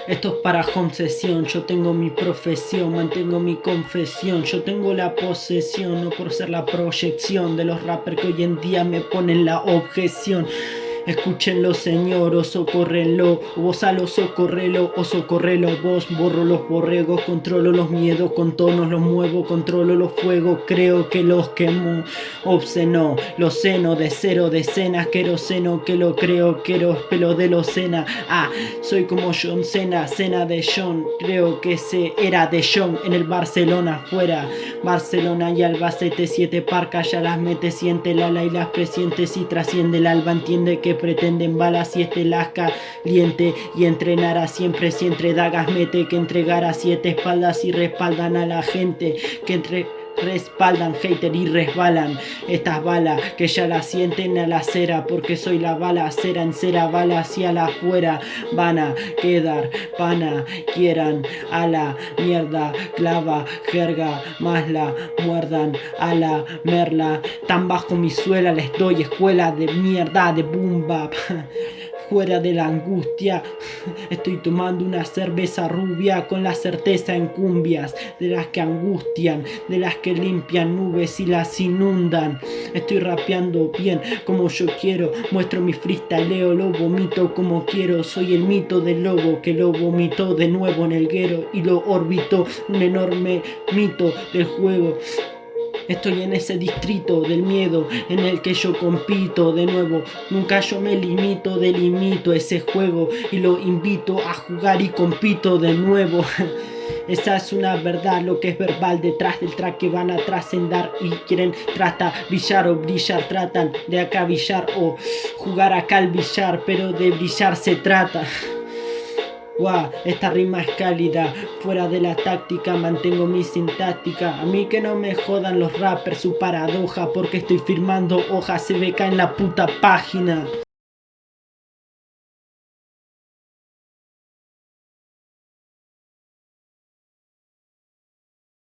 Esto es para home sesión, yo tengo mi profesión, mantengo mi confesión, yo tengo la posesión, no por ser la proyección de los rappers que hoy en día me ponen la objeción. Escúchenlo, señor, o socórrenlo, vos lo socorrelo, o socorrelo vos. Borro los borregos, controlo los miedos, con tonos los muevo, controlo los fuegos, creo que los quemo. Obsceno, los seno de cero decenas, queroseno, que lo creo, quiero pelo de los cena. Soy como John Cena, cena de John, creo que se era de John en el Barcelona fuera. Barcelona y Albacete, 7 parcas ya las mete, siente el ala y las presiente, si trasciende el alba, entiende que pretenden balas y las caliente y entrenará siempre si entre dagas mete, que entregará 7 espaldas y respaldan a la gente, que respaldan hater y resbalan estas balas que ya las sienten a la acera, porque soy la bala cera en cera, bala hacia la afuera, van a quedar pana, quieran a la mierda, clava, jerga, más la muerdan a la merla, tan bajo mi suela les doy escuela de mierda, de boom bap. Fuera de la angustia, estoy tomando una cerveza rubia con la certeza en cumbias, de las que angustian, de las que limpian nubes y las inundan. Estoy rapeando bien como yo quiero, muestro mi freestyleo, lo vomito como quiero. Soy el mito del lobo que lo vomitó de nuevo en el guero y lo orbitó, un enorme mito del juego. Estoy en ese distrito del miedo en el que yo compito de nuevo. Nunca yo me limito, delimito ese juego y lo invito a jugar y compito de nuevo. Esa es una verdad, lo que es verbal detrás del track que van a trascender y quieren billar o brillar, tratan de acabillar o jugar acá al billar, pero de brillar se trata. Esta rima es cálida, fuera de la táctica, mantengo mi sintáctica. A mí que no me jodan los rappers su paradoja, porque estoy firmando hojas, se beca en la puta página.